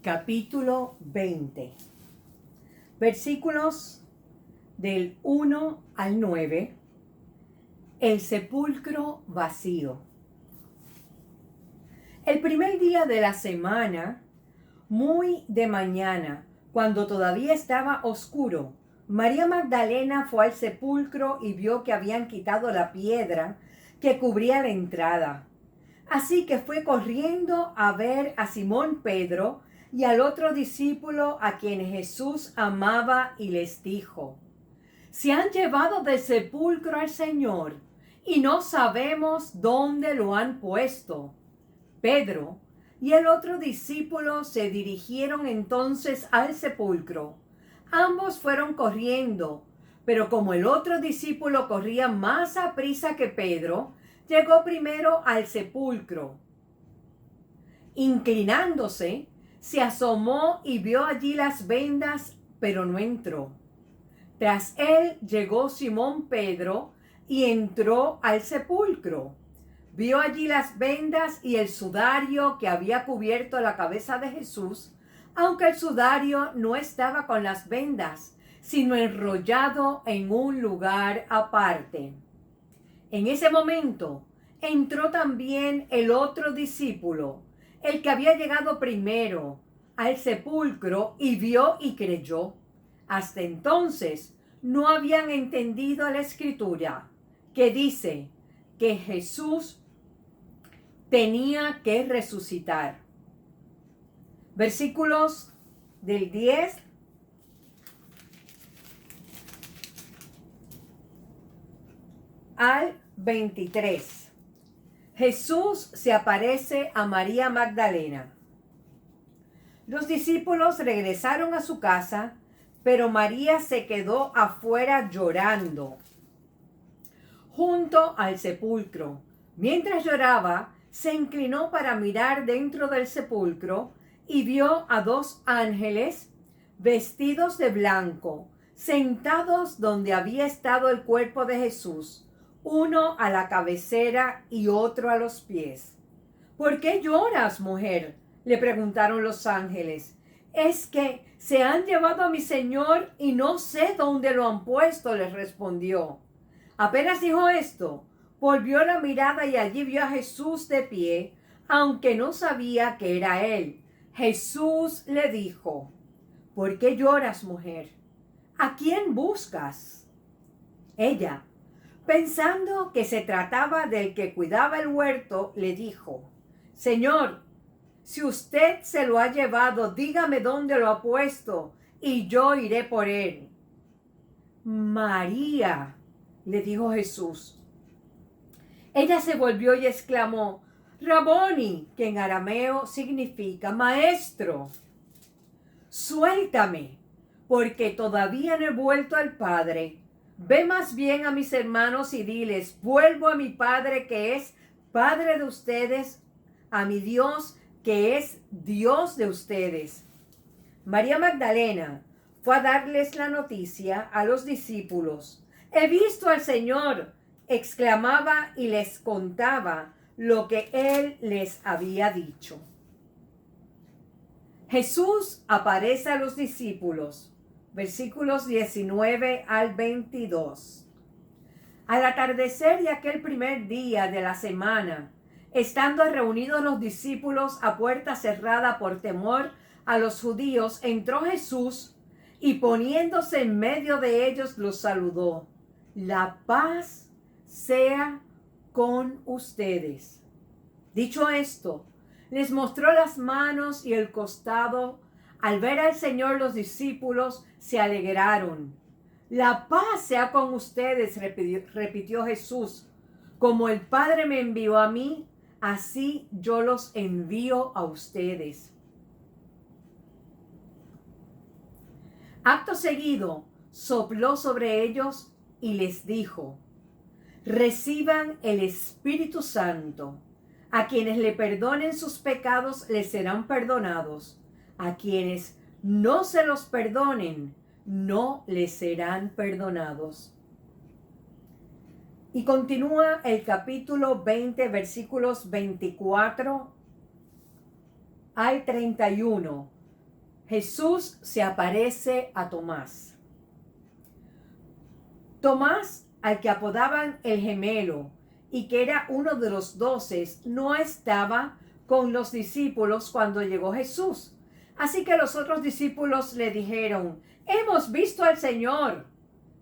capítulo 20, versículos del 1 al 9, el sepulcro vacío. El primer día de la semana, muy de mañana, cuando todavía estaba oscuro, María Magdalena fue al sepulcro y vio que habían quitado la piedra que cubría la entrada. Así que fue corriendo a ver a Simón Pedro y al otro discípulo a quien Jesús amaba y les dijo: se han llevado del sepulcro al Señor y no sabemos dónde lo han puesto. Pedro y el otro discípulo se dirigieron entonces al sepulcro. Ambos fueron corriendo, pero como el otro discípulo corría más aprisa que Pedro, llegó primero al sepulcro. Inclinándose, se asomó y vio allí las vendas, pero no entró. Tras él llegó Simón Pedro y entró al sepulcro. Vio allí las vendas y el sudario que había cubierto la cabeza de Jesús, aunque el sudario no estaba con las vendas, sino enrollado en un lugar aparte. En ese momento entró también el otro discípulo, el que había llegado primero al sepulcro, y vio y creyó. Hasta entonces no habían entendido la escritura que dice que Jesús tenía que resucitar. Versículos del 10 al 23. Jesús se aparece a María Magdalena. Los discípulos regresaron a su casa, pero María se quedó afuera llorando, junto al sepulcro. Mientras lloraba, se inclinó para mirar dentro del sepulcro y vio a dos ángeles vestidos de blanco, sentados donde había estado el cuerpo de Jesús, uno a la cabecera y otro a los pies. ¿Por qué lloras, mujer?, le preguntaron los ángeles. Es que se han llevado a mi Señor y no sé dónde lo han puesto, les respondió. Apenas dijo esto, volvió la mirada y allí vio a Jesús de pie, aunque no sabía que era él. Jesús le dijo: ¿por qué lloras, mujer? ¿A quién buscas? Ella, pensando que se trataba del que cuidaba el huerto, le dijo: Señor, si usted se lo ha llevado, dígame dónde lo ha puesto y yo iré por él. María, le dijo Jesús. Ella se volvió y exclamó: Raboni, que en arameo significa maestro. Suéltame, porque todavía no he vuelto al Padre. Ve más bien a mis hermanos y diles: vuelvo a mi Padre, que es Padre de ustedes, a mi Dios, que es Dios de ustedes. María Magdalena fue a darles la noticia a los discípulos. He visto al Señor, exclamaba, y les contaba lo que él les había dicho. Jesús aparece a los discípulos. Versículos 19 al 22. Al atardecer de aquel primer día de la semana, estando reunidos los discípulos a puerta cerrada por temor a los judíos, entró Jesús y poniéndose en medio de ellos los saludó. La paz sea con ustedes. Dicho esto, les mostró las manos y el costado. Al ver al Señor, los discípulos se alegraron. La paz sea con ustedes, repitió Jesús. Como el Padre me envió a mí, así yo los envío a ustedes. Acto seguido, sopló sobre ellos y les dijo: reciban el Espíritu Santo. A quienes le perdonen sus pecados les serán perdonados. A quienes no se los perdonen, no les serán perdonados. Y continúa el capítulo 20, versículos 24 al 31. Jesús se aparece a Tomás. Tomás, al que apodaban el gemelo y que era uno de los 12, no estaba con los discípulos cuando llegó Jesús. Así que los otros discípulos le dijeron: hemos visto al Señor.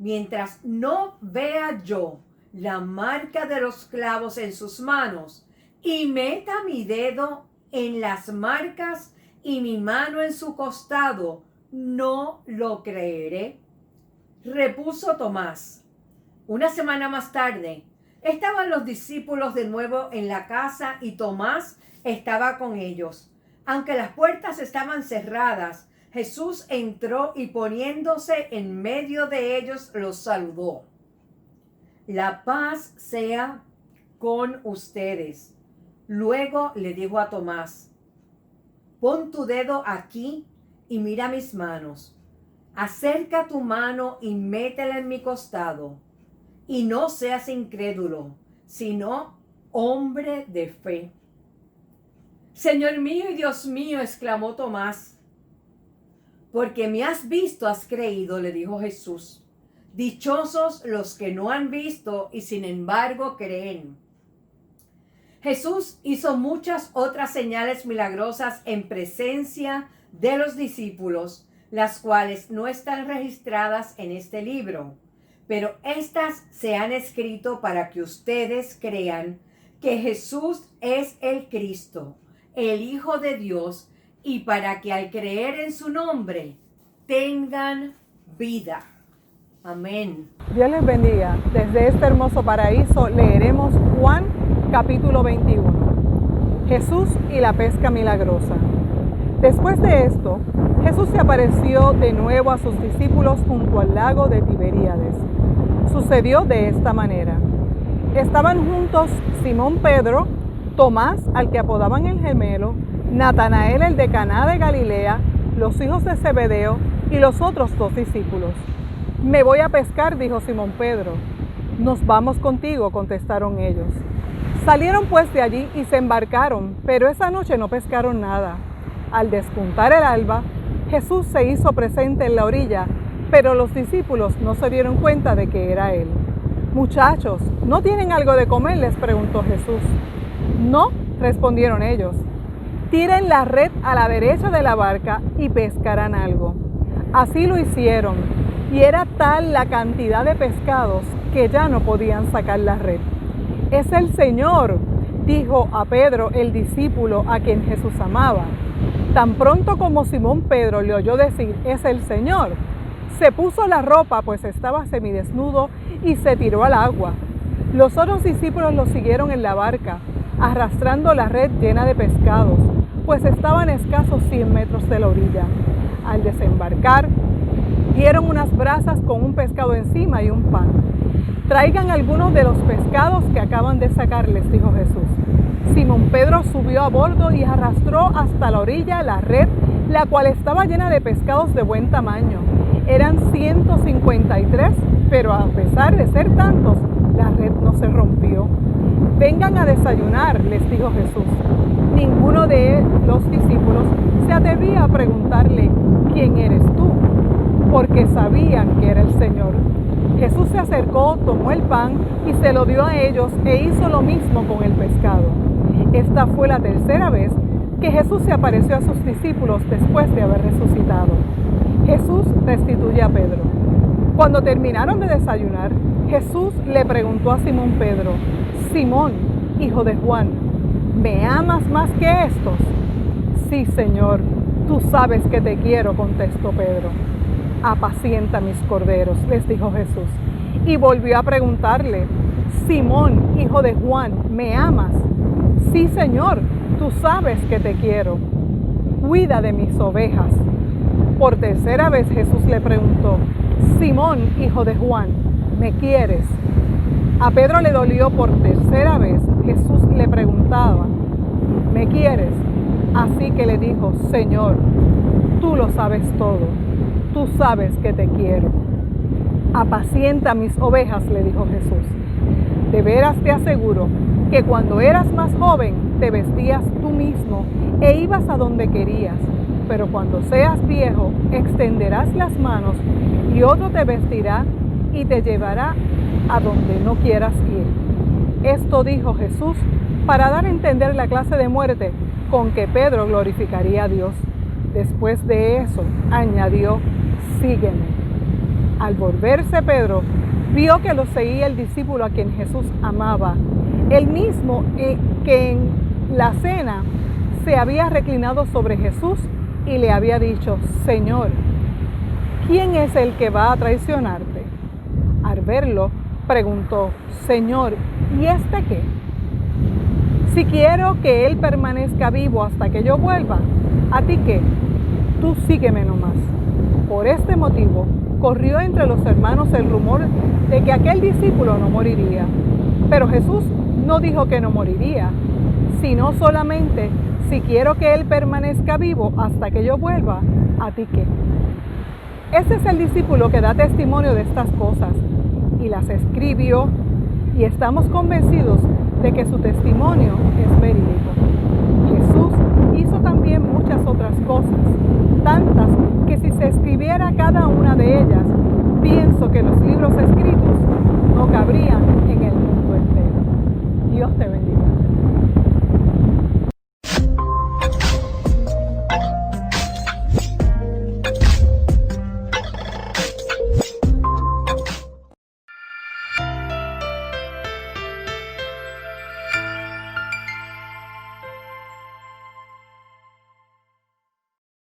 Mientras no vea yo la marca de los clavos en sus manos y meta mi dedo en las marcas y mi mano en su costado, no lo creeré. Repuso Tomás. Una semana más tarde, estaban los discípulos de nuevo en la casa y Tomás estaba con ellos. Aunque las puertas estaban cerradas, Jesús entró y poniéndose en medio de ellos los saludó. La paz sea con ustedes. Luego le dijo a Tomás: pon tu dedo aquí y mira mis manos. Acerca tu mano y métela en mi costado. Y no seas incrédulo, sino hombre de fe. Señor mío y Dios mío, exclamó Tomás. Porque me has visto, has creído, le dijo Jesús. Dichosos los que no han visto y sin embargo creen. Jesús hizo muchas otras señales milagrosas en presencia de los discípulos, las cuales no están registradas en este libro, pero estas se han escrito para que ustedes crean que Jesús es el Cristo, el Hijo de Dios, y para que al creer en su nombre tengan vida. Amén. Dios les bendiga. Desde este hermoso paraíso leeremos Juan capítulo 21. Jesús y la pesca milagrosa. Después de esto, Jesús se apareció de nuevo a sus discípulos junto al lago de Tiberíades. Sucedió de esta manera. Estaban juntos Simón Pedro, Tomás, al que apodaban el gemelo, Natanael el de Caná de Galilea, los hijos de Zebedeo y los otros 2 discípulos. Me voy a pescar, dijo Simón Pedro. Nos vamos contigo, contestaron ellos. Salieron pues de allí y se embarcaron, pero esa noche no pescaron nada. Al despuntar el alba, Jesús se hizo presente en la orilla, pero los discípulos no se dieron cuenta de que era él. Muchachos, ¿no tienen algo de comer?, les preguntó Jesús. No, respondieron ellos. Tiren la red a la derecha de la barca y pescarán algo. Así lo hicieron, y era tal la cantidad de pescados que ya no podían sacar la red. Es el Señor, dijo a Pedro, el discípulo a quien Jesús amaba. Tan pronto como Simón Pedro le oyó decir, es el Señor, se puso la ropa, pues estaba semidesnudo, y se tiró al agua. Los otros discípulos lo siguieron en la barca, arrastrando la red llena de pescados, pues estaban a escasos 100 metros de la orilla. Al desembarcar, dieron unas brasas con un pescado encima y un pan. Traigan algunos de los pescados que acaban de sacar, les dijo Jesús. Simón Pedro subió a bordo y arrastró hasta la orilla la red, la cual estaba llena de pescados de buen tamaño. Eran 153, pero a pesar de ser tantos, la red no se rompió. Vengan a desayunar, les dijo Jesús. Ninguno de los discípulos se atrevía a preguntarle, ¿quién eres tú?, porque sabían que era el Señor. Jesús se acercó, tomó el pan y se lo dio a ellos e hizo lo mismo con el pescado. Esta fue la tercera vez que Jesús se apareció a sus discípulos después de haber resucitado. Jesús restituye a Pedro. Cuando terminaron de desayunar, Jesús le preguntó a Simón Pedro, Simón, hijo de Juan, ¿me amas más que estos? Sí, Señor, tú sabes que te quiero, contestó Pedro. Apacienta mis corderos, les dijo Jesús. Y volvió a preguntarle, Simón, hijo de Juan, ¿me amas? Sí, Señor, tú sabes que te quiero. Cuida de mis ovejas. Por tercera vez Jesús le preguntó, Simón, hijo de Juan, ¿me quieres? A Pedro le dolió por tercera vez. Jesús le preguntaba, ¿me quieres? Así que le dijo, Señor, tú lo sabes todo. Tú sabes que te quiero. Apacienta mis ovejas, le dijo Jesús. De veras te aseguro que cuando eras más joven te vestías tú mismo e ibas a donde querías. pero cuando seas viejo, extenderás las manos y otro te vestirá y te llevará a donde no quieras ir. Esto dijo Jesús para dar a entender la clase de muerte con que Pedro glorificaría a Dios. Después de eso, añadió, sígueme. Al volverse Pedro, vio que lo seguía el discípulo a quien Jesús amaba, el mismo que en la cena se había reclinado sobre Jesús y le había dicho, Señor, ¿quién es el que va a traicionarte? Al verlo, preguntó, Señor, ¿y este qué? Si quiero que él permanezca vivo hasta que yo vuelva, ¿a ti qué? Tú sígueme nomás. Por este motivo, corrió entre los hermanos el rumor de que aquel discípulo no moriría. Pero Jesús no dijo que no moriría, sino solamente, si quiero que él permanezca vivo hasta que yo vuelva, ¿a ti qué? Este es el discípulo que da testimonio de estas cosas y las escribió, y estamos convencidos de que su testimonio es verídico. Jesús hizo también muchas otras cosas, tantas que si se escribiera cada una de ellas, pienso que los libros escritos no cabrían en el mundo entero. Dios te bendiga.